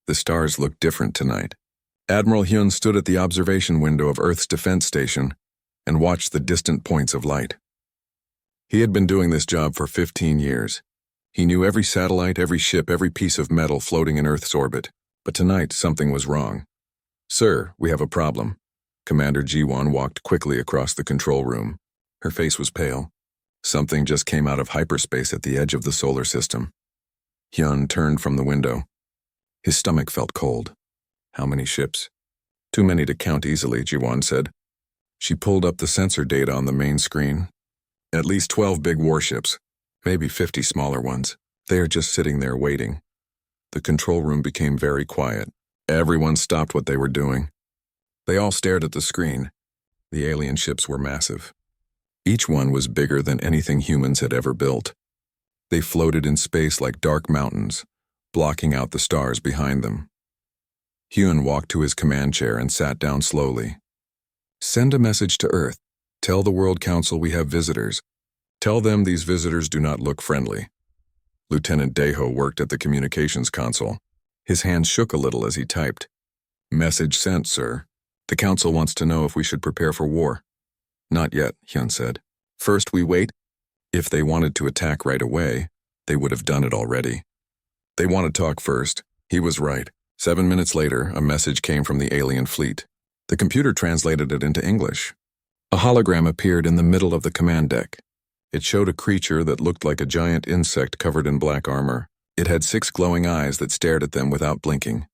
The stars looked different tonight. Admiral Hyun stood at the observation window of Earth's defense station and watched the distant points of light. He had been doing this job for 15 years. He knew every satellite, every ship, every piece of metal floating in Earth's orbit. But tonight, something was wrong. "Sir, we have a problem." Commander Ji-won walked quickly across the control room. Her face was pale. Something just came out of hyperspace at the edge of the solar system. Hyun turned from the window. His stomach felt cold. How many ships? Too many to count easily, Ji-won said. She pulled up the sensor data on the main screen. At least 12 big warships, maybe 50 smaller ones. They are just sitting there waiting. The control room became very quiet. Everyone stopped what they were doing. They all stared at the screen. The alien ships were massive. Each one was bigger than anything humans had ever built. They floated in space like dark mountains, blocking out the stars behind them. Hyun walked to his command chair and sat down slowly. "Send a message to Earth. Tell the World Council we have visitors. Tell them these visitors do not look friendly." Lieutenant Daeho worked at the communications console. His hands shook a little as he typed. "Message sent, sir. The Council wants to know if we should prepare for war." "Not yet," Hyun said. "First we wait. If they wanted to attack right away, they would have done it already. They want to talk first." He was right. 7 minutes later, a message came from the alien fleet. The computer translated it into English. A hologram appeared in the middle of the command deck. It showed a creature that looked like a giant insect covered in black armor. It had 6 glowing eyes that stared at them without blinking.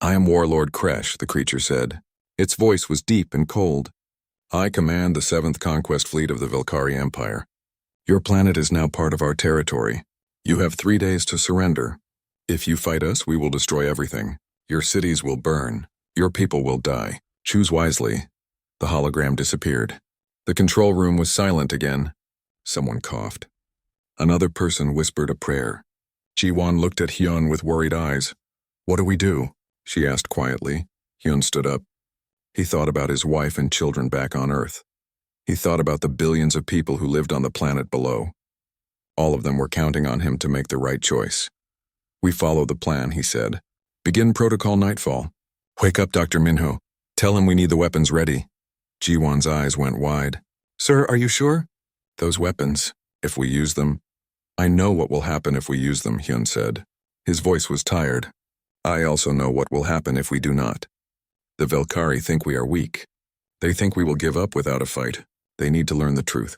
"I am Warlord Kresh," the creature said. Its voice was deep and cold. "I command the 7th Conquest Fleet of the Velkari Empire. Your planet is now part of our territory. You have 3 days to surrender. If you fight us, we will destroy everything. Your cities will burn. Your people will die. Choose wisely." The hologram disappeared. The control room was silent again. Someone coughed. Another person whispered a prayer. Ji-won looked at Hyun with worried eyes. "What do we do?" she asked quietly. Hyun stood up. He thought about his wife and children back on Earth. He thought about the billions of people who lived on the planet below. All of them were counting on him to make the right choice. "We follow the plan," he said. "Begin Protocol Nightfall. Wake up Dr. Minho. Tell him we need the weapons ready." Ji-won's eyes went wide. "Sir, are you sure?" "Those weapons, if we use them." "I know what will happen if we use them," Hyun said. His voice was tired. "I also know what will happen if we do not. The Velkari think we are weak. They think we will give up without a fight. They need to learn the truth."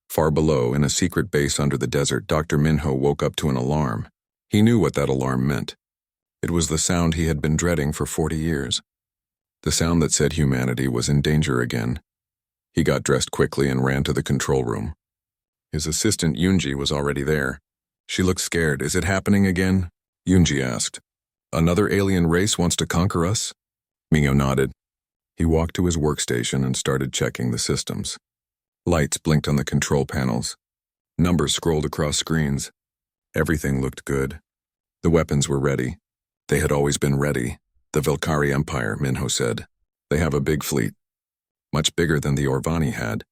Far below, in a secret base under the desert, Dr. Minho woke up to an alarm. He knew what that alarm meant. It was the sound he had been dreading for 40 years. The sound that said humanity was in danger again. He got dressed quickly and ran to the control room. His assistant Yoonji was already there. She looked scared. "Is it happening again?" Yoonji asked. "Another alien race wants to conquer us?" Minho nodded. He walked to his workstation and started checking the systems. Lights blinked on the control panels. Numbers scrolled across screens. Everything looked good. The weapons were ready. They had always been ready. "The Velkari Empire," Minho said. "They have a big fleet. Much bigger than the Orvani had.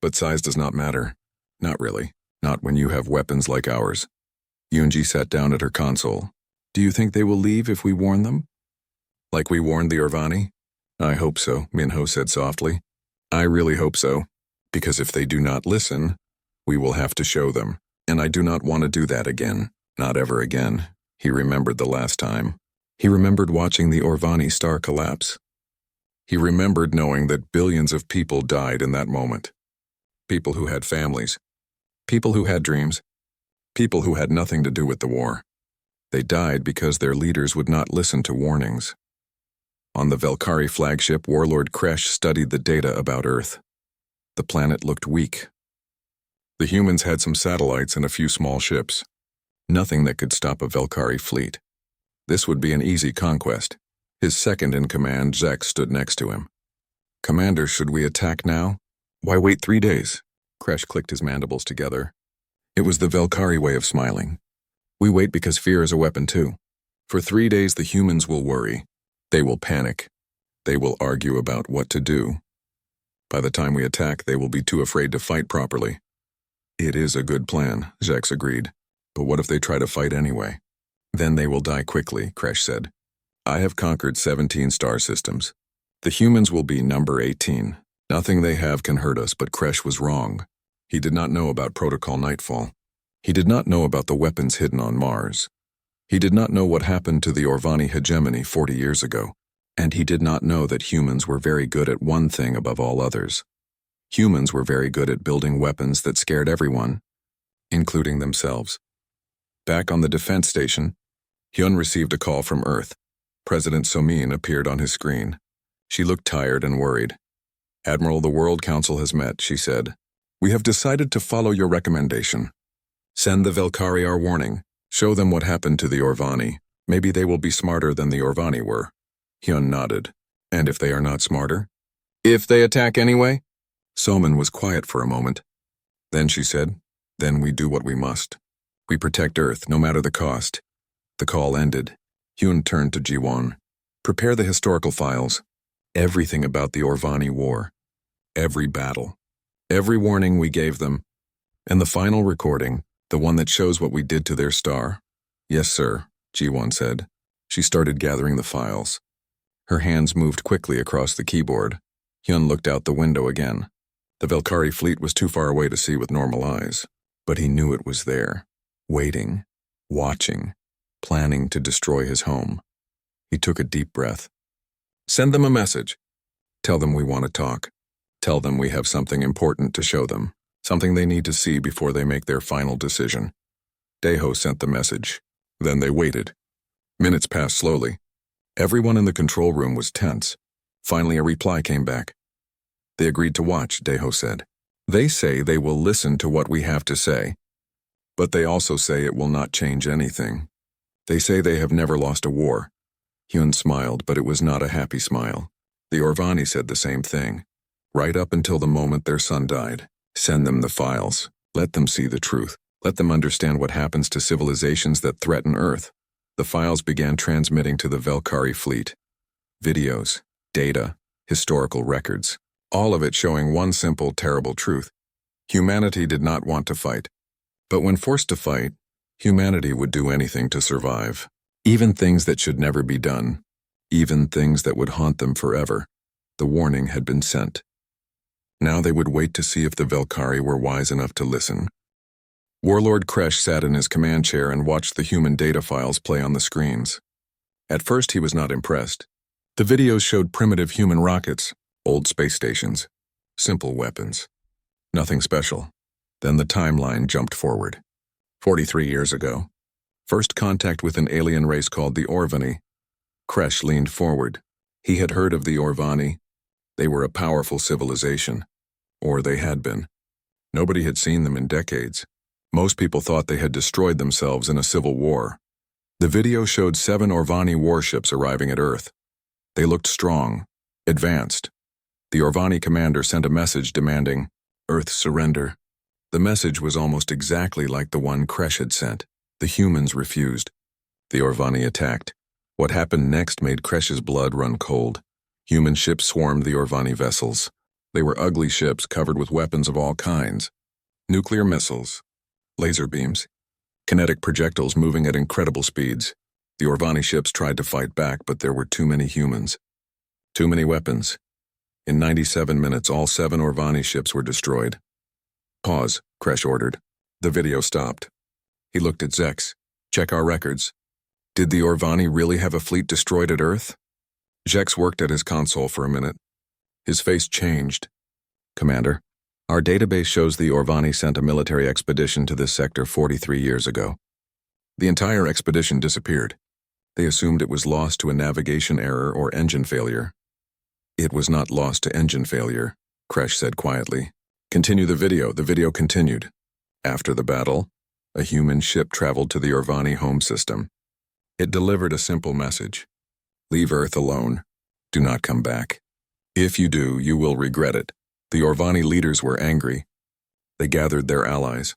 But size does not matter. Not really. Not when you have weapons like ours." Yoonji sat down at her console. "Do you think they will leave if we warn them?" "Like we warned the Orvani?" "I hope so," Minho said softly. "I really hope so. Because if they do not listen, we will have to show them. And I do not want to do that again. Not ever again." He remembered the last time. He remembered watching the Orvani star collapse. He remembered knowing that billions of people died in that moment. People who had families. People who had dreams. People who had nothing to do with the war. They died because their leaders would not listen to warnings. On the Velkari flagship, Warlord Kresh studied the data about Earth. The planet looked weak. The humans had some satellites and a few small ships. Nothing that could stop a Velkari fleet. This would be an easy conquest. His second-in-command, Zek, stood next to him. "Commander, should we attack now? Why wait 3 days?" Kresh clicked his mandibles together. It was the Velkari way of smiling. "We wait because fear is a weapon too. For 3 days the humans will worry. They will panic. They will argue about what to do. By the time we attack, they will be too afraid to fight properly." "It is a good plan," Zex agreed. "But what if they try to fight anyway?" "Then they will die quickly," Kresh said. I have conquered 17 star systems. The humans will be number 18. Nothing they have can hurt us, but Kresh was wrong. He did not know about Protocol Nightfall. He did not know about the weapons hidden on Mars. He did not know what happened to the Orvani hegemony 40 years ago. And he did not know that humans were very good at one thing above all others. Humans were very good at building weapons that scared everyone, including themselves. Back on the defense station, Hyun received a call from Earth. President So-min appeared on his screen. She looked tired and worried. "Admiral, the World Council has met," she said. "We have decided to follow your recommendation. Send the Velkari our warning. Show them what happened to the Orvani. Maybe they will be smarter than the Orvani were." Hyun nodded. "And if they are not smarter?" "If they attack anyway?" So-min was quiet for a moment. Then she said, "Then we do what we must. We protect Earth, no matter the cost." The call ended. Hyun turned to Ji-won. "Prepare the historical files. Everything about the Orvani War. Every battle. Every warning we gave them. And the final recording, the one that shows what we did to their star." "Yes, sir," Ji-won said. She started gathering the files. Her hands moved quickly across the keyboard. Hyun looked out the window again. The Velkari fleet was too far away to see with normal eyes, but he knew it was there, waiting, watching, planning to destroy his home. He took a deep breath. "Send them a message. Tell them we want to talk. Tell them we have something important to show them, something they need to see before they make their final decision." Daeho sent the message. Then they waited. Minutes passed slowly. Everyone in the control room was tense. Finally, a reply came back. "They agreed to watch," Daeho said. "They say they will listen to what we have to say, but they also say it will not change anything. They say they have never lost a war." Hyun smiled, but it was not a happy smile. The Orvani said the same thing, right up until the moment their son died. "Send them the files. Let them see the truth. Let them understand what happens to civilizations that threaten Earth." The files began transmitting to the Velkari fleet. Videos, data, historical records, all of it showing one simple, terrible truth. Humanity did not want to fight. But when forced to fight, humanity would do anything to survive. Even things that should never be done. Even things that would haunt them forever. The warning had been sent. Now they would wait to see if the Velkari were wise enough to listen. Warlord Kresh sat in his command chair and watched the human data files play on the screens. At first he was not impressed. The videos showed primitive human rockets, old space stations, simple weapons. Nothing special. Then the timeline jumped forward. 43 years ago. First contact with an alien race called the Orvani. Kresh leaned forward. He had heard of the Orvani. They were a powerful civilization. Or they had been. Nobody had seen them in decades. Most people thought they had destroyed themselves in a civil war. The video showed 7 Orvani warships arriving at Earth. They looked strong, advanced. The Orvani commander sent a message demanding, "Earth surrender." The message was almost exactly like the one Kresh had sent. The humans refused. The Orvani attacked. What happened next made Kresh's blood run cold. Human ships swarmed the Orvani vessels. They were ugly ships covered with weapons of all kinds. Nuclear missiles, laser beams, kinetic projectiles moving at incredible speeds. The Orvani ships tried to fight back, but there were too many humans. Too many weapons. In 97 minutes, all 7 Orvani ships were destroyed. "Pause," Kresh ordered. The video stopped. He looked at Zex. "Check our records. Did the Orvani really have a fleet destroyed at Earth?" Zex worked at his console for a minute. His face changed. "Commander, our database shows the Orvani sent a military expedition to this sector 43 years ago. The entire expedition disappeared. They assumed it was lost to a navigation error or engine failure." "It was not lost to engine failure," Kresh said quietly. "Continue the video." The video continued. After the battle, a human ship traveled to the Orvani home system. It delivered a simple message. "Leave Earth alone. Do not come back. If you do, you will regret it." The Orvani leaders were angry. They gathered their allies.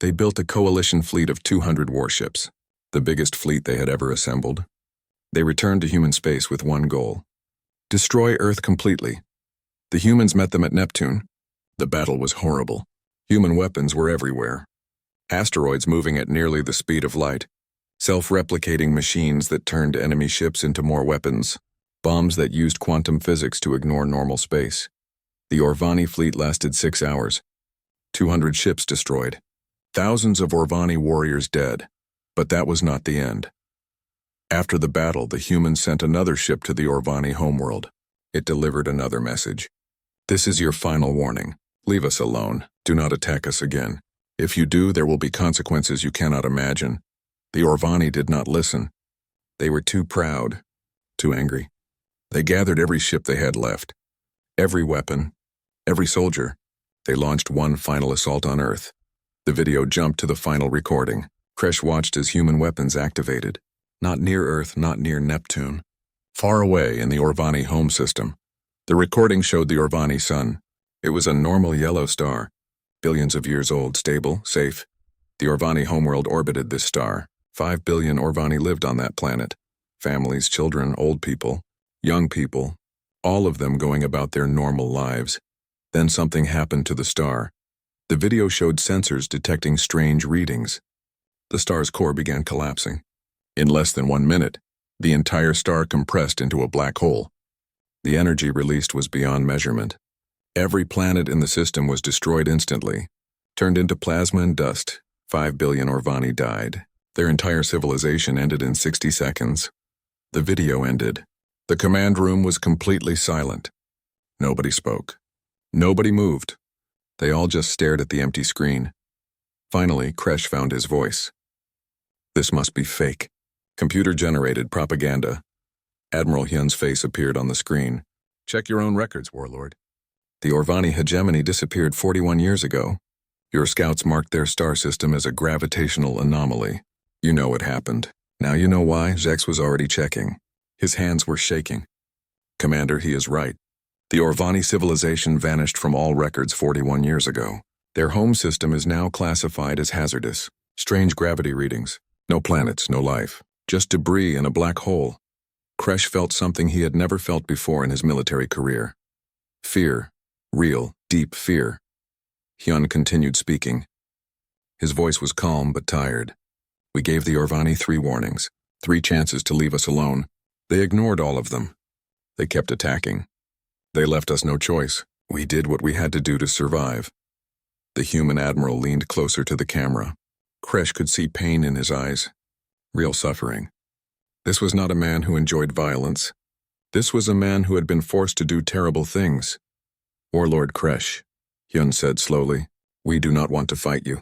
They built a coalition fleet of 200 warships, the biggest fleet they had ever assembled. They returned to human space with one goal: destroy Earth completely. The humans met them at Neptune. The battle was horrible. Human weapons were everywhere. Asteroids moving at nearly the speed of light. Self-replicating machines that turned enemy ships into more weapons. Bombs that used quantum physics to ignore normal space. The Orvani fleet lasted 6 hours. 200 ships destroyed. Thousands of Orvani warriors dead. But that was not the end. After the battle, the humans sent another ship to the Orvani homeworld. It delivered another message. This is your final warning. Leave us alone. Do not attack us again. If you do, there will be consequences you cannot imagine. The Orvani did not listen. They were too proud, too angry. They gathered every ship they had left, every weapon, every soldier. They launched one final assault on Earth. The video jumped to the final recording. Kresh watched as human weapons activated. Not near Earth, not near Neptune. Far away in the Orvani home system. The recording showed the Orvani sun. It was a normal yellow star, billions of years old, stable, safe. The Orvani homeworld orbited this star. 5 billion Orvani lived on that planet. Families, children, old people, young people, all of them going about their normal lives. Then something happened to the star. The video showed sensors detecting strange readings. The star's core began collapsing. In less than 1 minute, the entire star compressed into a black hole. The energy released was beyond measurement. Every planet in the system was destroyed instantly, turned into plasma and dust. 5 billion Orvani died. Their entire civilization ended in 60 seconds. The video ended. The command room was completely silent. Nobody spoke. Nobody moved. They all just stared at the empty screen. Finally, Kresh found his voice. This must be fake. Computer-generated propaganda. Admiral Hyun's face appeared on the screen. Check your own records, Warlord. The Orvani hegemony disappeared 41 years ago. Your scouts marked their star system as a gravitational anomaly. You know what happened. Now you know why. Zex was already checking. His hands were shaking. Commander, he is right. The Orvani civilization vanished from all records 41 years ago. Their home system is now classified as hazardous. Strange gravity readings. No planets, no life. Just debris and a black hole. Kresh felt something he had never felt before in his military career. Fear. Real, deep fear. Hyun continued speaking. His voice was calm but tired. We gave the Orvani 3 warnings, 3 chances to leave us alone. They ignored all of them. They kept attacking. They left us no choice. We did what we had to do to survive. The human admiral leaned closer to the camera. Kresh could see pain in his eyes. Real suffering. This was not a man who enjoyed violence. This was a man who had been forced to do terrible things. Warlord Kresh, Hyun said slowly, we do not want to fight you.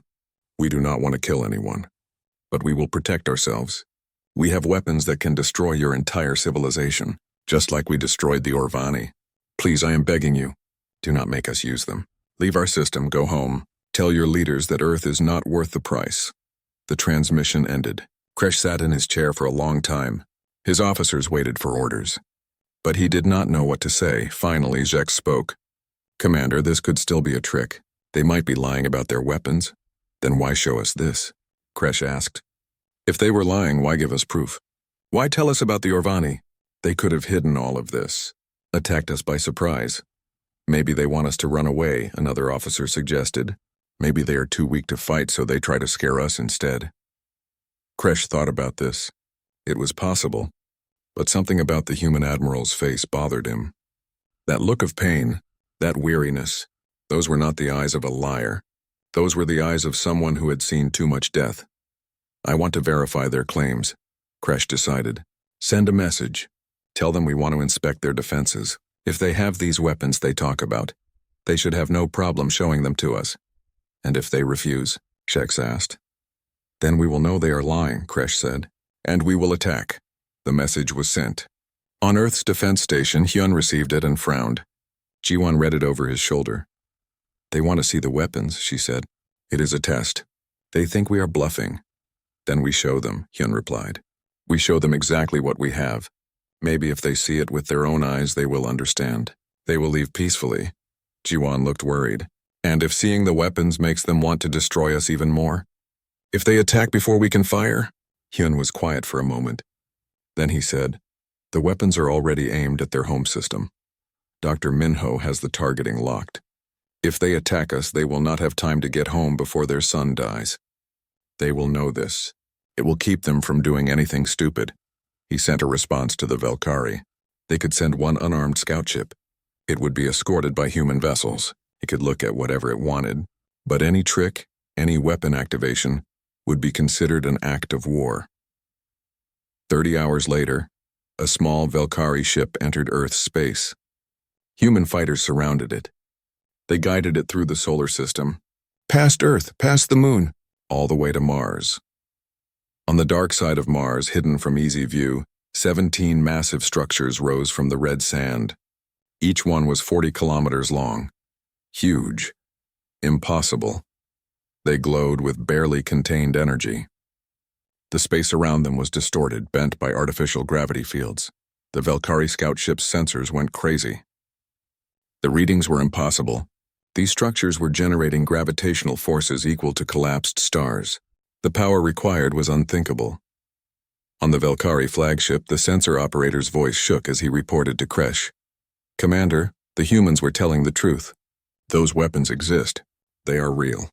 We do not want to kill anyone. But we will protect ourselves. We have weapons that can destroy your entire civilization, just like we destroyed the Orvani. Please, I am begging you, do not make us use them. Leave our system, go home. Tell your leaders that Earth is not worth the price. The transmission ended. Kresh sat in his chair for a long time. His officers waited for orders. But he did not know what to say. Finally, Zex spoke. Commander, this could still be a trick. They might be lying about their weapons. Then why show us this? Kresh asked. If they were lying, why give us proof? Why tell us about the Orvani? They could have hidden all of this. Attacked us by surprise. Maybe they want us to run away, another officer suggested. Maybe they are too weak to fight, so they try to scare us instead. Kresh thought about this. It was possible. But something about the human admiral's face bothered him. That look of pain, that weariness, those were not the eyes of a liar. Those were the eyes of someone who had seen too much death. I want to verify their claims, Kresh decided. Send a message. Tell them we want to inspect their defenses. If they have these weapons they talk about, they should have no problem showing them to us. And if they refuse, Shex asked. Then we will know they are lying, Kresh said. And we will attack. The message was sent. On Earth's defense station, Hyun received it and frowned. Ji-won read it over his shoulder. They want to see the weapons, she said. It is a test. They think we are bluffing. Then we show them, Hyun replied. We show them exactly what we have. Maybe if they see it with their own eyes, they will understand. They will leave peacefully. Ji-won looked worried. And if seeing the weapons makes them want to destroy us even more? If they attack before we can fire? Hyun was quiet for a moment. Then he said, the weapons are already aimed at their home system. Dr. Minho has the targeting locked. If they attack us, they will not have time to get home before their son dies. They will know this. It will keep them from doing anything stupid. He sent a response to the Velkari. They could send one unarmed scout ship. It would be escorted by human vessels. It could look at whatever it wanted, but any trick, any weapon activation, would be considered an act of war. 30 hours later, a small Velkari ship entered Earth's space. Human fighters surrounded it. They guided it through the solar system, past Earth, past the moon, all the way to Mars. On the dark side of Mars, hidden from easy view, 17 massive structures rose from the red sand. Each one was 40 kilometers long. Huge. Impossible. They glowed with barely contained energy. The space around them was distorted, bent by artificial gravity fields. The Velkari scout ship's sensors went crazy. The readings were impossible. These structures were generating gravitational forces equal to collapsed stars. The power required was unthinkable. On the Velkari flagship, the sensor operator's voice shook as he reported to Kresh. "Commander, the humans were telling the truth. Those weapons exist. They are real.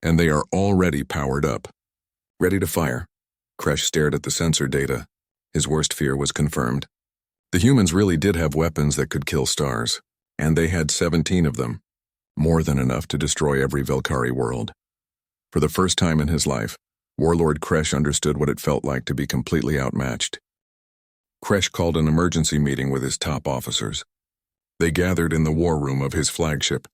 And they are already powered up. Ready to fire." Kresh stared at the sensor data. His worst fear was confirmed. The humans really did have weapons that could kill stars, and they had 17 of them. More than enough to destroy every Velkari world. For the first time in his life, Warlord Kresh understood what it felt like to be completely outmatched. Kresh called an emergency meeting with his top officers. They gathered in the war room of his flagship.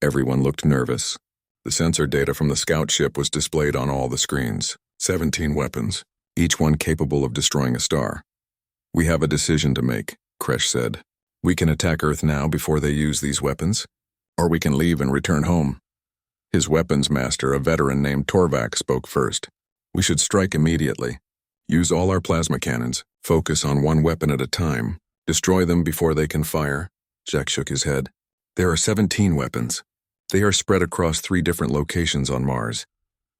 Everyone looked nervous. The sensor data from the scout ship was displayed on all the screens. 17 weapons, each one capable of destroying a star. "We have a decision to make," Kresh said. "We can attack Earth now before they use these weapons, or we can leave and return home." His weapons master, a veteran named Torvak, spoke first. "We should strike immediately. Use all our plasma cannons. Focus on one weapon at a time. Destroy them before they can fire." Jack shook his head. "There are 17 weapons. They are spread across 3 different locations on Mars.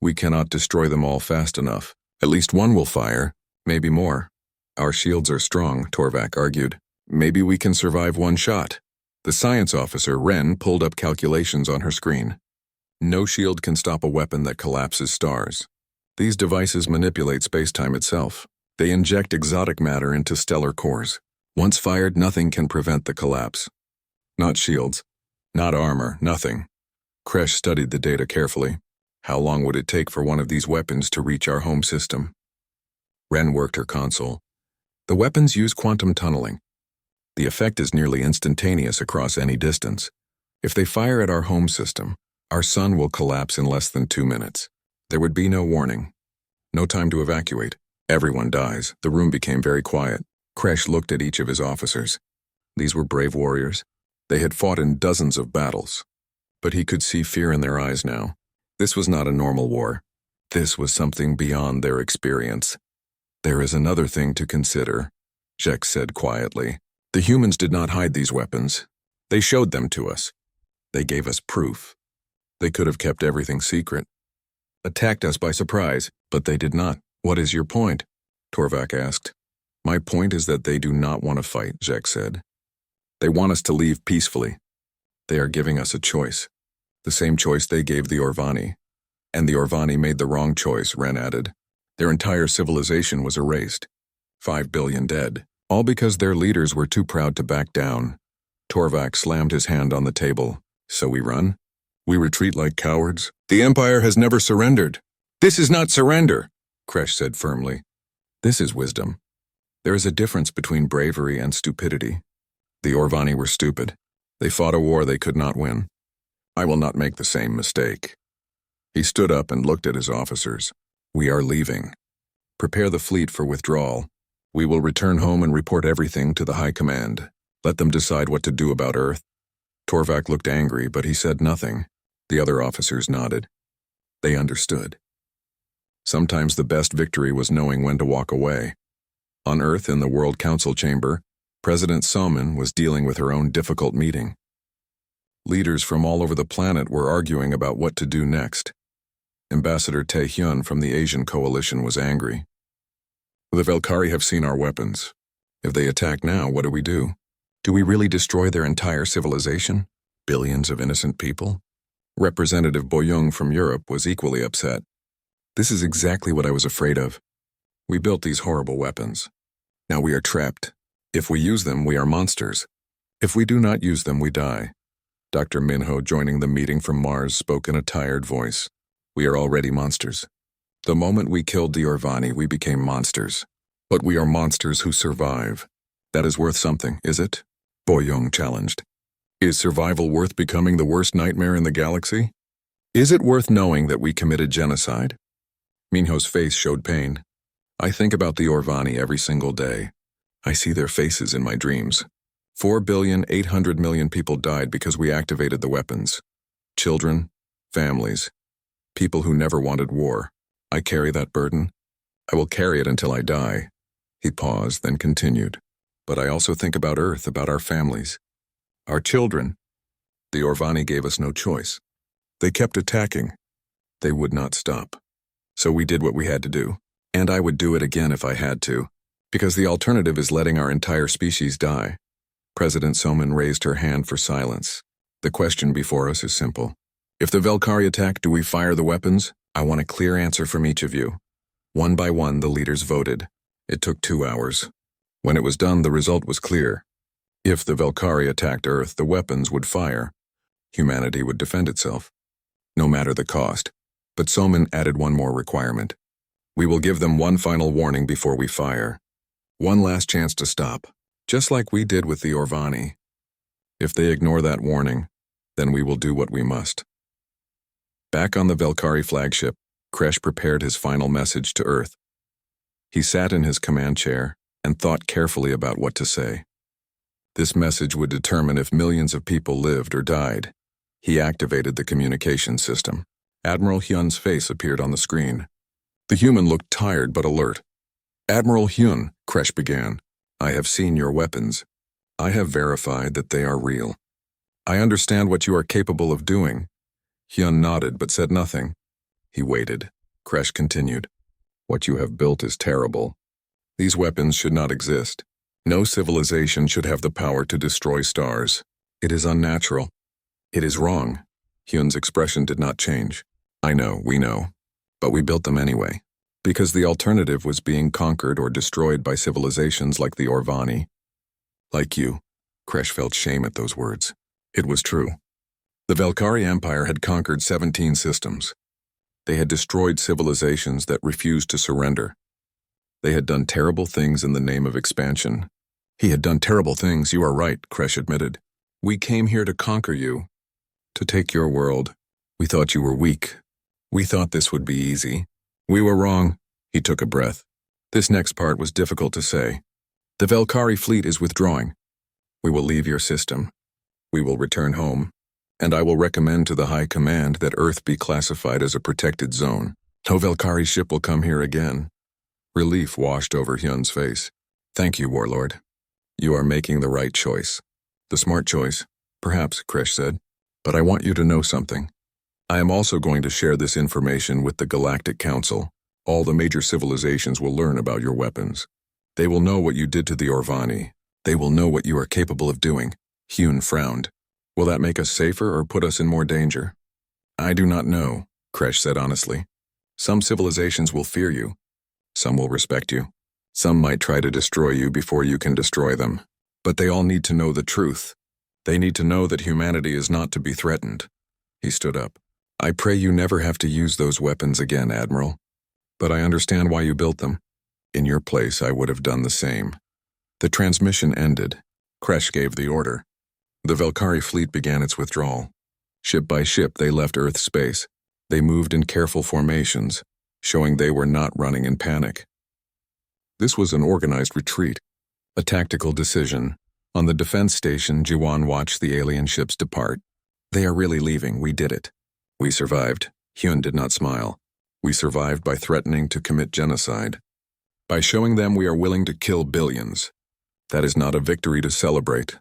We cannot destroy them all fast enough. At least one will fire, maybe more." "Our shields are strong," Torvak argued. "Maybe we can survive one shot." The science officer, Ren, pulled up calculations on her screen. "No shield can stop a weapon that collapses stars. These devices manipulate space-time itself. They inject exotic matter into stellar cores. Once fired, nothing can prevent the collapse. Not shields, not armor, nothing." Kresh studied the data carefully. "How long would it take for one of these weapons to reach our home system?" Ren worked her console. "The weapons use quantum tunneling. The effect is nearly instantaneous across any distance. If they fire at our home system, our sun will collapse in less than 2 minutes. There would be no warning. No time to evacuate. Everyone dies." The room became very quiet. Kresh looked at each of his officers. These were brave warriors. They had fought in dozens of battles. But he could see fear in their eyes now. This was not a normal war. This was something beyond their experience. "There is another thing to consider," Jek said quietly. "The humans did not hide these weapons. They showed them to us. They gave us proof. They could have kept everything secret. Attacked us by surprise, but they did not." "What is your point?" Torvak asked. "My point is that they do not want to fight," Jek said. "They want us to leave peacefully. They are giving us a choice. The same choice they gave the Orvani. And the Orvani made the wrong choice," Ren added. "Their entire civilization was erased. 5 billion dead. All because their leaders were too proud to back down." Torvak slammed his hand on the table. "So we run? We retreat like cowards? The Empire has never surrendered." "This is not surrender," Kresh said firmly. "This is wisdom. There is a difference between bravery and stupidity. The Orvani were stupid. They fought a war they could not win. I will not make the same mistake." He stood up and looked at his officers. "We are leaving. Prepare the fleet for withdrawal. We will return home and report everything to the High Command. Let them decide what to do about Earth." Torvak looked angry, but he said nothing. The other officers nodded. They understood. Sometimes the best victory was knowing when to walk away. On Earth, in the World Council chamber, President Salman was dealing with her own difficult meeting. Leaders from all over the planet were arguing about what to do next. Ambassador Tae-hyun from the Asian coalition was angry. "The Velkari have seen our weapons. If they attack now, what do we do? Do we really destroy their entire civilization? Billions of innocent people?" Representative Boyoung from Europe was equally upset. This is exactly what I was afraid of. We built these horrible weapons. Now we are trapped. If we use them, we are monsters. If we do not use them, we die. Dr. Minho, joining the meeting from Mars, spoke in a tired voice. We are already monsters. The moment we killed the Orvani, we became monsters. But we are monsters who survive. That is worth something, is it? Boyong challenged. Is survival worth becoming the worst nightmare in the galaxy? Is it worth knowing that we committed genocide? Minho's face showed pain. I think about the Orvani every single day. I see their faces in my dreams. 4,800,000,000 people died because we activated the weapons. Children, families, people who never wanted war. I carry that burden. I will carry it until I die. He paused, then continued. But I also think about Earth, about our families, our children. The Orvani gave us no choice. They kept attacking. They would not stop. So we did what we had to do. And I would do it again if I had to, because the alternative is letting our entire species die. President Soman raised her hand for silence. The question before us is simple. If the Velkari attack, do we fire the weapons? I want a clear answer from each of you. One by one, the leaders voted. It took 2 hours. When it was done, the result was clear. If the Velkari attacked Earth, the weapons would fire. Humanity would defend itself, no matter the cost. But Soman added one more requirement. We will give them one final warning before we fire. One last chance to stop, just like we did with the Orvani. If they ignore that warning, then we will do what we must. Back on the Velkari flagship, Kresh prepared his final message to Earth. He sat in his command chair and thought carefully about what to say. This message would determine if millions of people lived or died. He activated the communication system. Admiral Hyun's face appeared on the screen. The human looked tired but alert. Admiral Hyun, Kresh began, I have seen your weapons. I have verified that they are real. I understand what you are capable of doing. Hyun nodded but said nothing. He waited. Kresh continued. What you have built is terrible. These weapons should not exist. No civilization should have the power to destroy stars. It is unnatural. It is wrong. Hyun's expression did not change. I know, we know. But we built them anyway. Because the alternative was being conquered or destroyed by civilizations like the Orvani. Like you. Kresh felt shame at those words. It was true. The Velkari Empire had conquered 17 systems. They had destroyed civilizations that refused to surrender. They had done terrible things in the name of expansion. He had done terrible things, you are right, Kresh admitted. We came here to conquer you. To take your world. We thought you were weak. We thought this would be easy. We were wrong. He took a breath. This next part was difficult to say. The Velkari fleet is withdrawing. We will leave your system. We will return home. And I will recommend to the High Command that Earth be classified as a protected zone. No Velkari ship will come here again. Relief washed over Hyun's face. Thank you, Warlord. You are making the right choice. The smart choice, perhaps, Kresh said. But I want you to know something. I am also going to share this information with the Galactic Council. All the major civilizations will learn about your weapons. They will know what you did to the Orvani. They will know what you are capable of doing. Hyun frowned. Will that make us safer or put us in more danger? I do not know, Kresh said honestly. Some civilizations will fear you. Some will respect you. Some might try to destroy you before you can destroy them. But they all need to know the truth. They need to know that humanity is not to be threatened. He stood up. I pray you never have to use those weapons again, Admiral. But I understand why you built them. In your place, I would have done the same. The transmission ended. Kresh gave the order. The Velkari fleet began its withdrawal. Ship by ship, they left Earth space. They moved in careful formations, showing they were not running in panic. This was an organized retreat, a tactical decision. On the defense station, Jiwan watched the alien ships depart. They are really leaving, we did it. We survived. Hyun did not smile. We survived by threatening to commit genocide. By showing them we are willing to kill billions. That is not a victory to celebrate.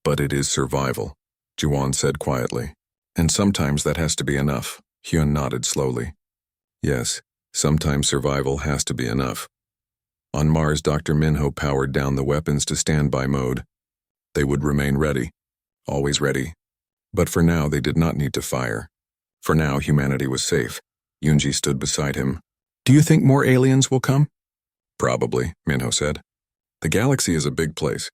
But it is survival, Jiwan said quietly. And sometimes that has to be enough. Hyun nodded slowly. Yes, sometimes survival has to be enough. On Mars, Dr. Minho powered down the weapons to standby mode. They would remain ready, always ready. But for now, they did not need to fire. For now, humanity was safe. Yunji stood beside him. Do you think more aliens will come? Probably, Minho said. The galaxy is a big place.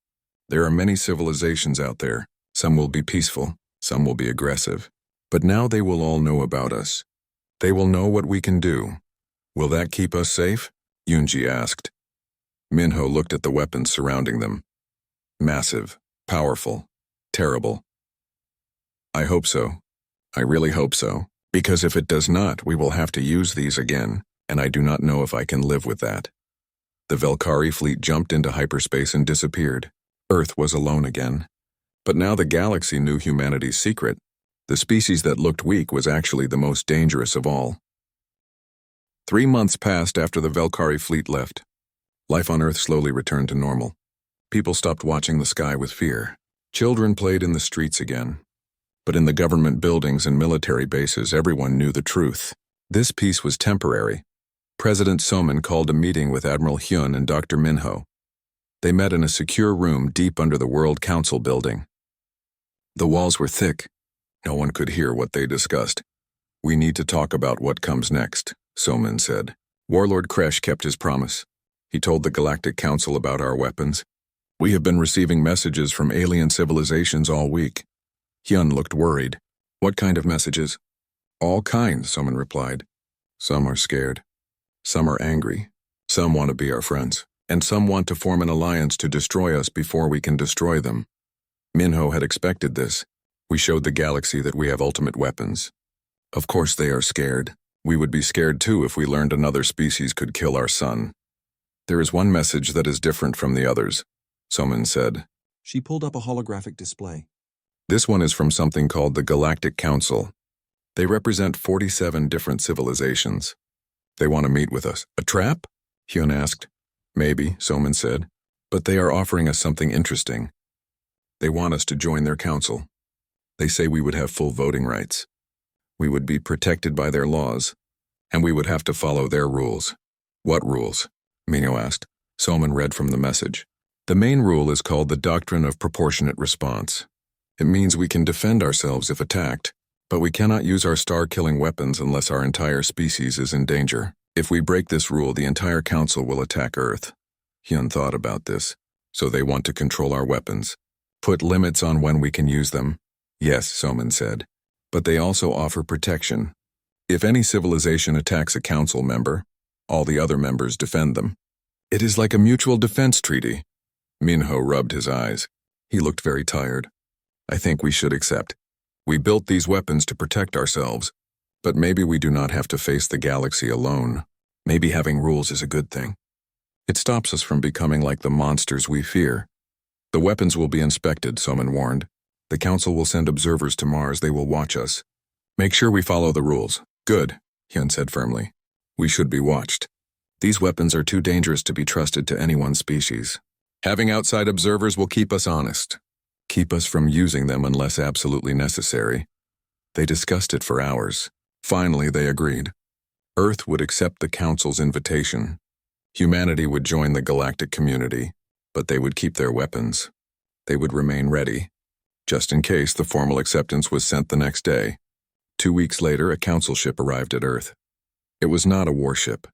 There are many civilizations out there. Some will be peaceful, some will be aggressive. But now they will all know about us. They will know what we can do. Will that keep us safe? Yunji asked. Minho looked at the weapons surrounding them. Massive, powerful, terrible. I hope so. I really hope so. Because if it does not, we will have to use these again, and I do not know if I can live with that. The Velkari fleet jumped into hyperspace and disappeared. Earth was alone again. But now the galaxy knew humanity's secret. The species that looked weak was actually the most dangerous of all. 3 months passed after the Velkari fleet left. Life on Earth slowly returned to normal. People stopped watching the sky with fear. Children played in the streets again. But in the government buildings and military bases, everyone knew the truth. This peace was temporary. President Soman called a meeting with Admiral Hyun and Dr. Minho. They met in a secure room deep under the World Council building. The walls were thick. No one could hear what they discussed. We need to talk about what comes next, Soman said. Warlord Kresh kept his promise. He told the Galactic Council about our weapons. We have been receiving messages from alien civilizations all week. Hyun looked worried. What kind of messages? All kinds, Soman replied. Some are scared. Some are angry. Some want to be our friends. And some want to form an alliance to destroy us before we can destroy them. Minho had expected this. We showed the galaxy that we have ultimate weapons. Of course they are scared. We would be scared too if we learned another species could kill our sun. There is one message that is different from the others, Soman said. She pulled up a holographic display. This one is from something called the Galactic Council. They represent 47 different civilizations. They want to meet with us. A trap? Hyun asked. Maybe, Soman said. But they are offering us something interesting. They want us to join their council. They say we would have full voting rights. We would be protected by their laws, and we would have to follow their rules. What rules? Minho asked. Soman read from the message. The main rule is called the Doctrine of Proportionate Response. It means we can defend ourselves if attacked, but we cannot use our star-killing weapons unless our entire species is in danger. If we break this rule, the entire council will attack Earth. Hyun thought about this. So they want to control our weapons. Put limits on when we can use them. Yes, Soman said. But they also offer protection. If any civilization attacks a council member, all the other members defend them. It is like a mutual defense treaty. Minho rubbed his eyes. He looked very tired. I think we should accept. We built these weapons to protect ourselves, but maybe we do not have to face the galaxy alone. Maybe having rules is a good thing. It stops us from becoming like the monsters we fear. The weapons will be inspected, Soman warned. The council will send observers to Mars. They will watch us. Make sure we follow the rules. Good, Hyun said firmly. We should be watched. These weapons are too dangerous to be trusted to any one species. Having outside observers will keep us honest. Keep us from using them unless absolutely necessary. They discussed it for hours. Finally, they agreed. Earth would accept the council's invitation. Humanity would join the galactic community, but they would keep their weapons. They would remain ready, just in case. The formal acceptance was sent the next day. 2 weeks later, a council ship arrived at Earth. It was not a warship.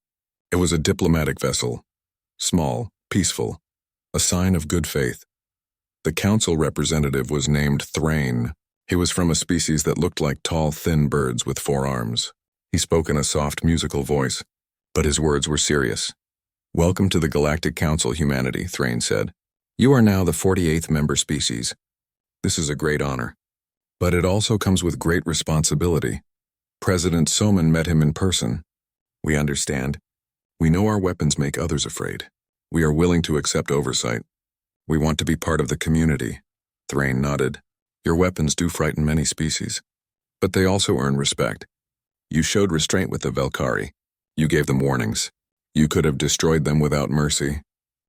It was a diplomatic vessel. Small, peaceful, a sign of good faith. The council representative was named Thrain. He was from a species that looked like tall, thin birds with 4 arms. He spoke in a soft, musical voice, but his words were serious. Welcome to the Galactic Council, humanity, Thrain said. You are now the 48th member species. This is a great honor. But it also comes with great responsibility. President Soman met him in person. We understand. We know our weapons make others afraid. We are willing to accept oversight. We want to be part of the community. Thrain nodded. Your weapons do frighten many species, but they also earn respect. You showed restraint with the Velkari. You gave them warnings. You could have destroyed them without mercy,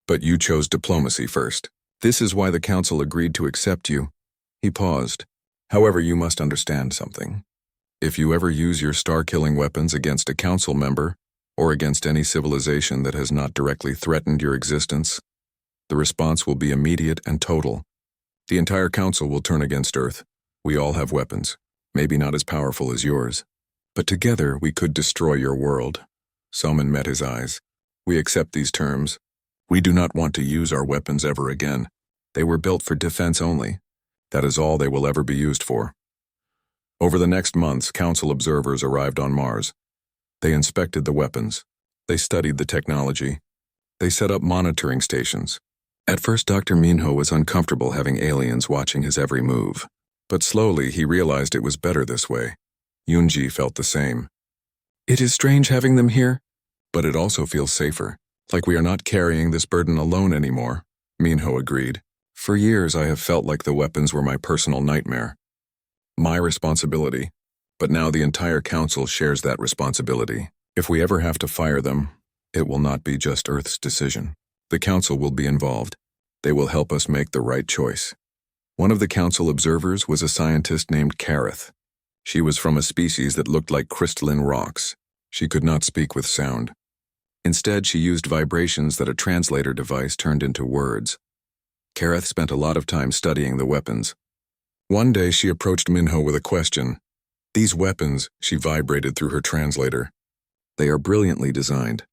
but you chose diplomacy first. This is why the council agreed to accept you. He paused. However, you must understand something. If you ever use your star-killing weapons against a council member, or against any civilization that has not directly threatened your existence, the response will be immediate and total. The entire council will turn against Earth. We all have weapons, maybe not as powerful as yours, But together we could destroy your world. Selman met his eyes. We accept these terms. We do not want to use our weapons ever again. They were built for defense only. That is all they will ever be used for. Over the next months, Council observers arrived on Mars. They inspected the weapons. They studied the technology. They set up monitoring stations. At first, Dr. Minho was uncomfortable having aliens watching his every move. But slowly, he realized it was better this way. Yunji felt the same. It is strange having them here, but it also feels safer, like we are not carrying this burden alone anymore, Minho agreed. For years, I have felt like the weapons were my personal nightmare. My responsibility. But now the entire council shares that responsibility. If we ever have to fire them, it will not be just Earth's decision. The council will be involved. They will help us make the right choice. One of the council observers was a scientist named Kareth. She was from a species that looked like crystalline rocks. She could not speak with sound. Instead, she used vibrations that a translator device turned into words. Kareth spent a lot of time studying the weapons. One day, she approached Minho with a question. These weapons, she vibrated through her translator. They are brilliantly designed.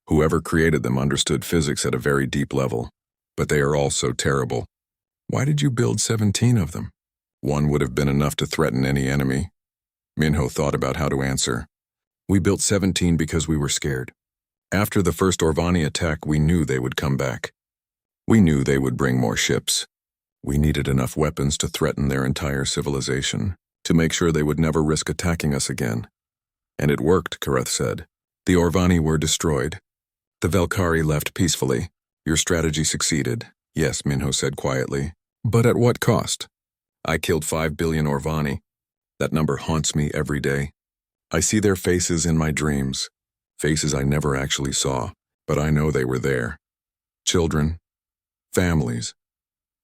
Whoever created them understood physics at a very deep level, but they are all so terrible. Why did you build 17 of them? One would have been enough to threaten any enemy. Minho thought about how to answer. We built 17 because we were scared. After the first Orvani attack, we knew they would come back. We knew they would bring more ships. We needed enough weapons to threaten their entire civilization, to make sure they would never risk attacking us again. And it worked, Kareth said. The Orvani were destroyed. The Velkari left peacefully. Your strategy succeeded, yes, Minho said quietly. But at what cost? I killed 5 billion Orvani. That number haunts me every day. I see their faces in my dreams. Faces I never actually saw, but I know they were there. Children, families,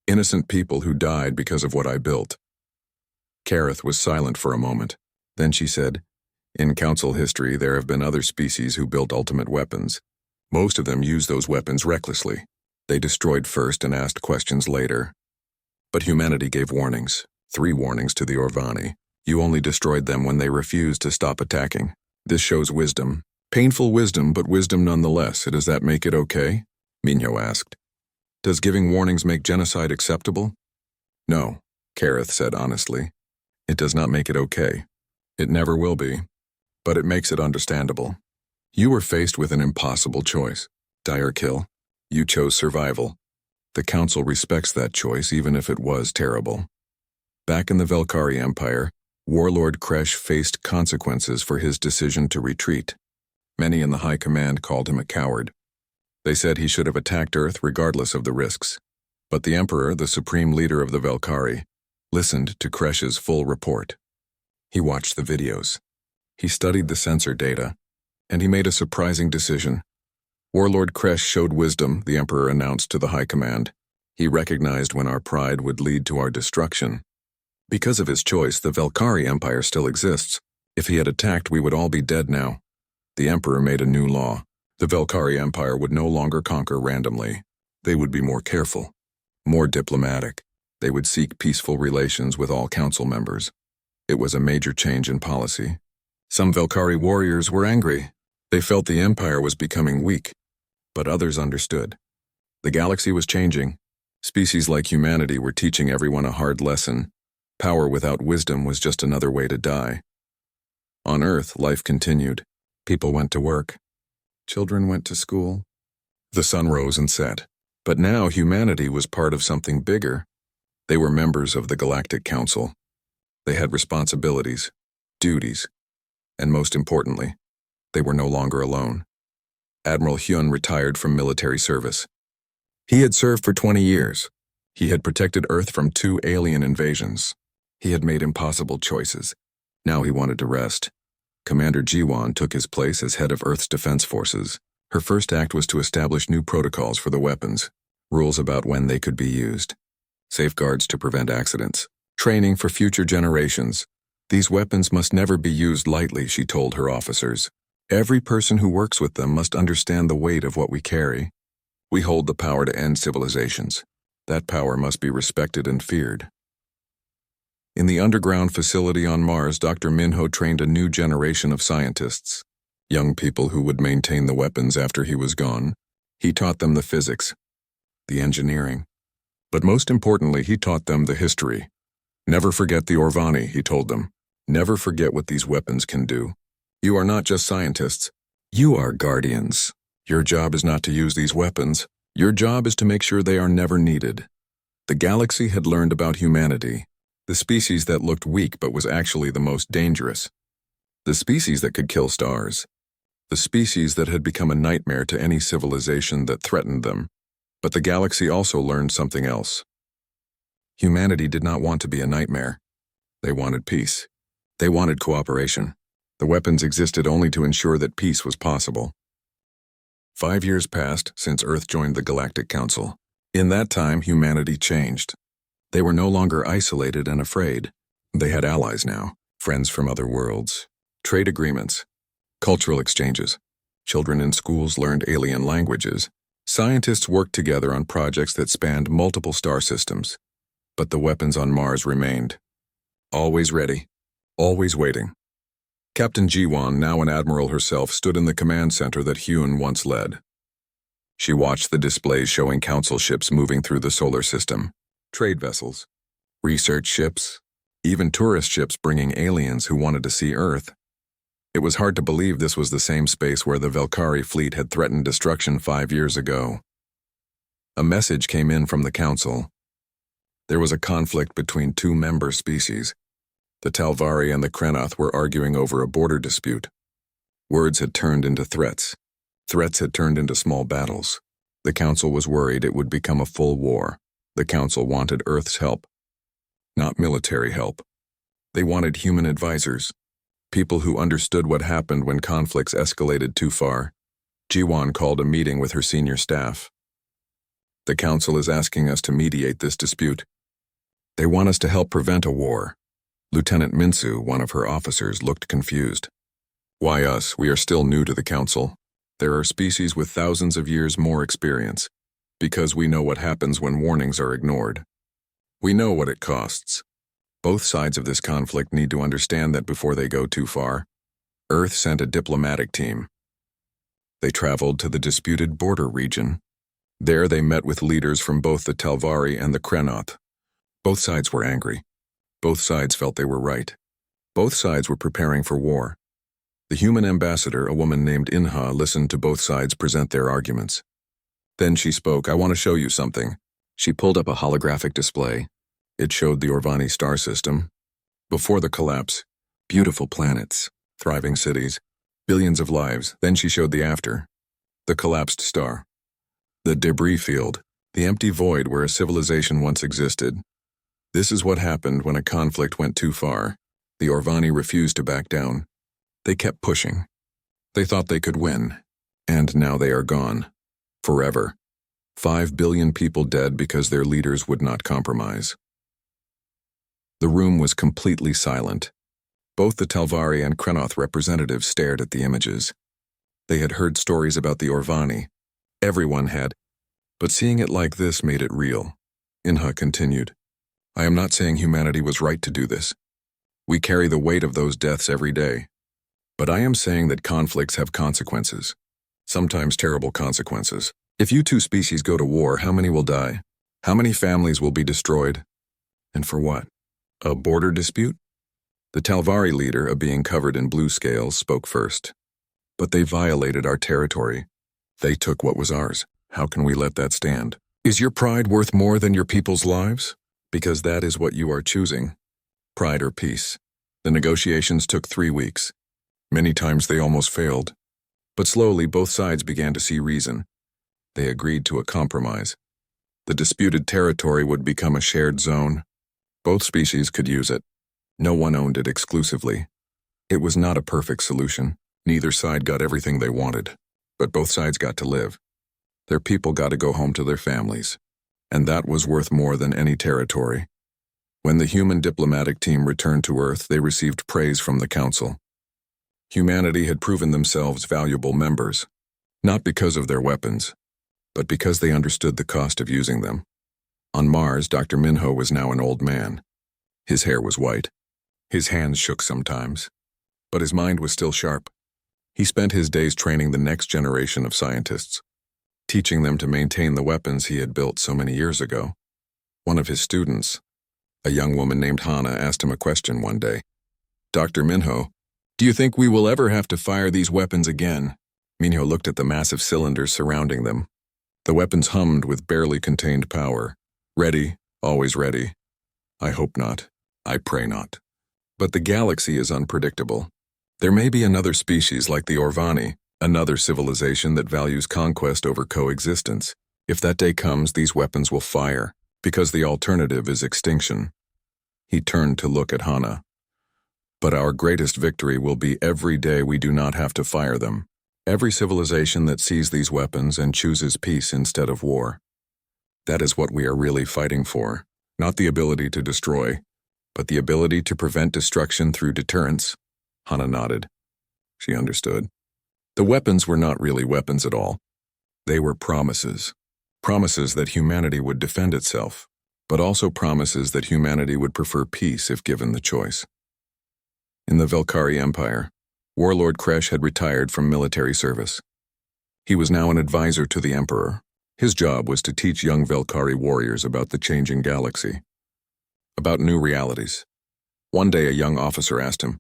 innocent people who died because of what I built. Kareth was silent for a moment. Then she said, in council history, there have been other species who built ultimate weapons. Most of them used those weapons recklessly. They destroyed first and asked questions later. But humanity gave warnings, 3 warnings to the Orvani. You only destroyed them when they refused to stop attacking. This shows wisdom. Painful wisdom, but wisdom nonetheless. Does that make it okay? Minho asked. Does giving warnings make genocide acceptable? No, Kareth said honestly. It does not make it okay. It never will be. But it makes it understandable. You were faced with an impossible choice. Die or kill. You chose survival. The council respects that choice even if it was terrible. Back in the Velkari Empire, Warlord Kresh faced consequences for his decision to retreat. Many in the high command called him a coward. They said he should have attacked Earth regardless of the risks. But the Emperor, the supreme leader of the Velkari, listened to Kresh's full report. He watched the videos. He studied the sensor data. And he made a surprising decision. Warlord Kresh showed wisdom, the Emperor announced to the High Command. He recognized when our pride would lead to our destruction. Because of his choice, the Velkari Empire still exists. If he had attacked, we would all be dead now. The Emperor made a new law. The Velkari Empire would no longer conquer randomly. They would be more careful, more diplomatic. They would seek peaceful relations with all council members. It was a major change in policy. Some Velkari warriors were angry. They felt the Empire was becoming weak. But others understood. The galaxy was changing. Species like humanity were teaching everyone a hard lesson. Power without wisdom was just another way to die. On Earth, life continued. People went to work. Children went to school. The sun rose and set. But now humanity was part of something bigger. They were members of the Galactic Council. They had responsibilities, duties, and most importantly, they were no longer alone. Admiral Hyun retired from military service. He had served for 20 years. He had protected Earth from 2 alien invasions. He had made impossible choices. Now he wanted to rest. Commander Jiwon took his place as head of Earth's defense forces. Her first act was to establish new protocols for the weapons, rules about when they could be used, safeguards to prevent accidents, training for future generations. These weapons must never be used lightly, she told her officers. Every person who works with them must understand the weight of what we carry. We hold the power to end civilizations. That power must be respected and feared. In the underground facility on Mars, Dr. Minho trained a new generation of scientists, young people who would maintain the weapons after he was gone. He taught them the physics, the engineering, but most importantly, he taught them the history. Never forget the Orvani, he told them. Never forget what these weapons can do. You are not just scientists. You are guardians. Your job is not to use these weapons. Your job is to make sure they are never needed. The galaxy had learned about humanity, the species that looked weak but was actually the most dangerous. The species that could kill stars. The species that had become a nightmare to any civilization that threatened them. But the galaxy also learned something else. Humanity did not want to be a nightmare. They wanted peace. They wanted cooperation. The weapons existed only to ensure that peace was possible. 5 years passed since Earth joined the Galactic Council. In that time, humanity changed. They were no longer isolated and afraid. They had allies now, friends from other worlds, trade agreements, cultural exchanges. Children in schools learned alien languages. Scientists worked together on projects that spanned multiple star systems. But the weapons on Mars remained. Always ready, always waiting. Captain Jiwan, now an admiral herself, stood in the command center that Hyun once led. She watched the displays showing council ships moving through the solar system, trade vessels, research ships, even tourist ships bringing aliens who wanted to see Earth. It was hard to believe this was the same space where the Valkyrie fleet had threatened destruction 5 years ago. A message came in from the council. There was a conflict between two member species. The Talvari and the Krenoth were arguing over a border dispute. Words had turned into threats. Threats had turned into small battles. The council was worried it would become a full war. The council wanted Earth's help. Not military help. They wanted human advisors. People who understood what happened when conflicts escalated too far. Jiwan called a meeting with her senior staff. The council is asking us to mediate this dispute. They want us to help prevent a war. Lieutenant Minsu, one of her officers, looked confused. Why us? We are still new to the council. There are species with thousands of years more experience. Because we know what happens when warnings are ignored. We know what it costs. Both sides of this conflict need to understand that before they go too far. Earth sent a diplomatic team. They traveled to the disputed border region. There they met with leaders from both the Talvari and the Krenoth. Both sides were angry. Both sides felt they were right. Both sides were preparing for war. The human ambassador, a woman named Inha, listened to both sides present their arguments. Then she spoke. I want to show you something. She pulled up a holographic display. It showed the Orvani star system. Before the collapse, beautiful planets, thriving cities, billions of lives. Then she showed the after. The collapsed star. The debris field, the empty void where a civilization once existed. This is what happened when a conflict went too far. The Orvani refused to back down. They kept pushing. They thought they could win. And now they are gone. Forever. 5 billion people dead because their leaders would not compromise. The room was completely silent. Both the Talvari and Krenoth representatives stared at the images. They had heard stories about the Orvani. Everyone had. But seeing it like this made it real. Inha continued. I am not saying humanity was right to do this. We carry the weight of those deaths every day. But I am saying that conflicts have consequences. Sometimes terrible consequences. If you two species go to war, how many will die? How many families will be destroyed? And for what? A border dispute? The Talvari leader, a being covered in blue scales, spoke first. But they violated our territory. They took what was ours. How can we let that stand? Is your pride worth more than your people's lives? Because that is what you are choosing. Pride or peace. The negotiations took 3 weeks. Many times they almost failed. But slowly both sides began to see reason. They agreed to a compromise. The disputed territory would become a shared zone. Both species could use it. No one owned it exclusively. It was not a perfect solution. Neither side got everything they wanted. But both sides got to live. Their people got to go home to their families. And that was worth more than any territory. When the human diplomatic team returned to Earth, they received praise from the Council. Humanity had proven themselves valuable members, not because of their weapons, but because they understood the cost of using them. On Mars, Dr. Minho was now an old man. His hair was white. His hands shook sometimes, but his mind was still sharp. He spent his days training the next generation of scientists, teaching them to maintain the weapons he had built so many years ago. One of his students, a young woman named Hana, asked him a question one day. "Dr. Minho, do you think we will ever have to fire these weapons again?" Minho looked at the massive cylinders surrounding them. The weapons hummed with barely contained power. "Ready, always ready. I hope not. I pray not. But the galaxy is unpredictable. There may be another species like the Orvani, another civilization that values conquest over coexistence. If that day comes, these weapons will fire, because the alternative is extinction." He turned to look at Hana. "But our greatest victory will be every day we do not have to fire them. Every civilization that sees these weapons and chooses peace instead of war. That is what we are really fighting for, not the ability to destroy, but the ability to prevent destruction through deterrence." Hana nodded. She understood. The weapons were not really weapons at all. They were promises. Promises that humanity would defend itself, but also promises that humanity would prefer peace if given the choice. In the Velkari Empire, Warlord Kresh had retired from military service. He was now an advisor to the Emperor. His job was to teach young Velkari warriors about the changing galaxy, about new realities. One day a young officer asked him,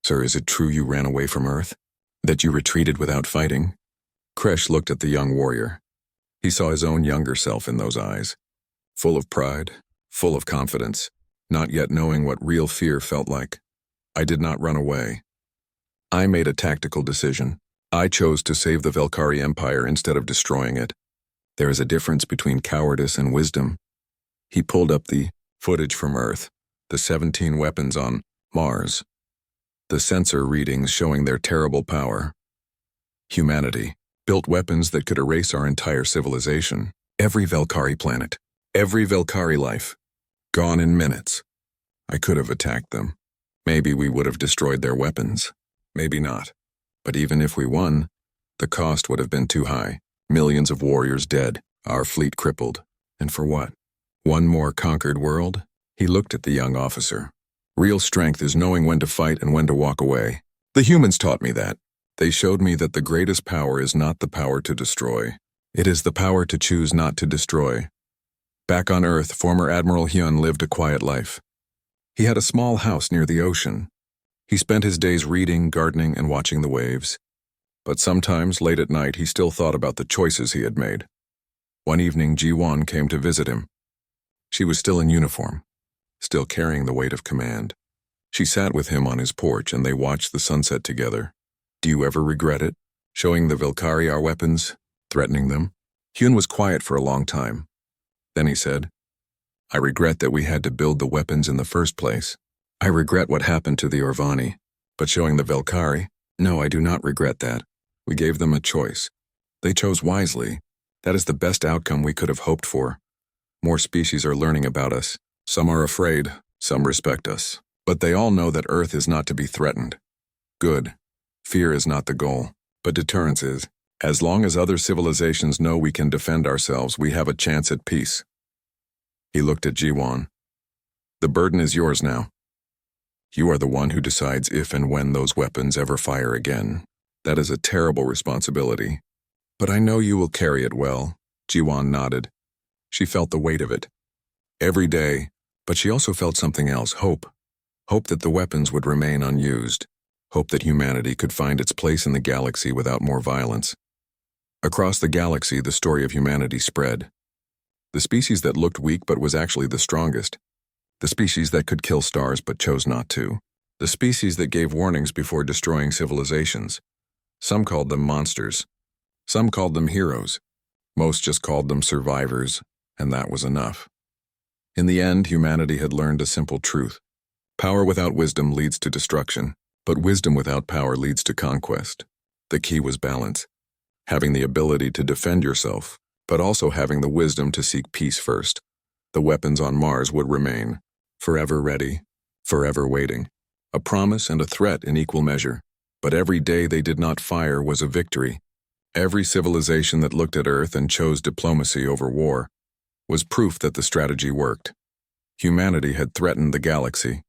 "Sir, is it true you ran away from Earth? That you retreated without fighting?" Kresh looked at the young warrior. He saw his own younger self in those eyes, full of pride, full of confidence, not yet knowing what real fear felt like. "I did not run away. I made a tactical decision. I chose to save the Velkari Empire instead of destroying it. There is a difference between cowardice and wisdom." He pulled up the footage from Earth, the 17 weapons on Mars, the sensor readings showing their terrible power. Humanity built weapons that could erase our entire civilization, every Velkari planet, every Velkari life, gone in minutes. I could have attacked them. Maybe we would have destroyed their weapons. Maybe not. But even if we won, the cost would have been too high. Millions of warriors dead, our fleet crippled. And for what? One more conquered world? He looked at the young officer. "Real strength is knowing when to fight and when to walk away. The humans taught me that. They showed me that the greatest power is not the power to destroy. It is the power to choose not to destroy." Back on Earth, former Admiral Hyun lived a quiet life. He had a small house near the ocean. He spent his days reading, gardening, and watching the waves. But sometimes, late at night, he still thought about the choices he had made. One evening, Ji-won came to visit him. She was still in uniform, still carrying the weight of command. She sat with him on his porch and they watched the sunset together. "Do you ever regret it? Showing the Velkari our weapons? Threatening them?" Hyun was quiet for a long time. Then he said, "I regret that we had to build the weapons in the first place. I regret what happened to the Orvani. But showing the Velkari? No, I do not regret that. We gave them a choice. They chose wisely. That is the best outcome we could have hoped for. More species are learning about us. Some are afraid, some respect us. But they all know that Earth is not to be threatened. Good. Fear is not the goal, but deterrence is. As long as other civilizations know we can defend ourselves, we have a chance at peace." He looked at Ji-won. "The burden is yours now. You are the one who decides if and when those weapons ever fire again. That is a terrible responsibility. But I know you will carry it well." Ji-won nodded. She felt the weight of it. Every day, but she also felt something else, hope. Hope that the weapons would remain unused. Hope that humanity could find its place in the galaxy without more violence. Across the galaxy, the story of humanity spread. The species that looked weak but was actually the strongest. The species that could kill stars but chose not to. The species that gave warnings before destroying civilizations. Some called them monsters. Some called them heroes. Most just called them survivors, and that was enough. In the end, humanity had learned a simple truth. Power without wisdom leads to destruction, but wisdom without power leads to conquest. The key was balance. Having the ability to defend yourself, but also having the wisdom to seek peace first. The weapons on Mars would remain, forever ready, forever waiting. A promise and a threat in equal measure. But every day they did not fire was a victory. Every civilization that looked at Earth and chose diplomacy over war was proof that the strategy worked. Humanity had threatened the galaxy.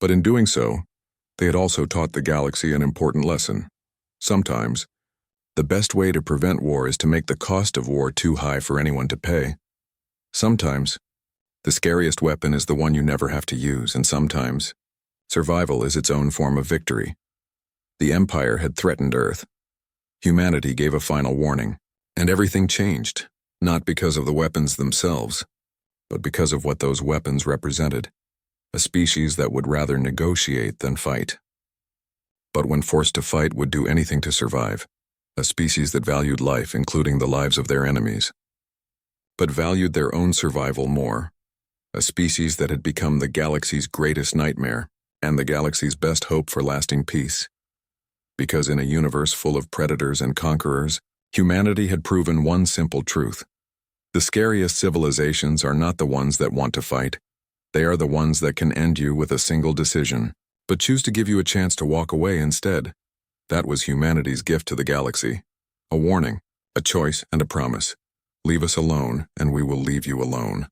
But in doing so, they had also taught the galaxy an important lesson. Sometimes, the best way to prevent war is to make the cost of war too high for anyone to pay. Sometimes, the scariest weapon is the one you never have to use, and sometimes, survival is its own form of victory. The Empire had threatened Earth. Humanity gave a final warning, and everything changed, not because of the weapons themselves, but because of what those weapons represented, a species that would rather negotiate than fight. But when forced to fight, would do anything to survive, a species that valued life, including the lives of their enemies, but valued their own survival more, a species that had become the galaxy's greatest nightmare and the galaxy's best hope for lasting peace. Because in a universe full of predators and conquerors, humanity had proven one simple truth. The scariest civilizations are not the ones that want to fight. They are the ones that can end you with a single decision, but choose to give you a chance to walk away instead. That was humanity's gift to the galaxy. A warning, a choice, and a promise. Leave us alone, and we will leave you alone.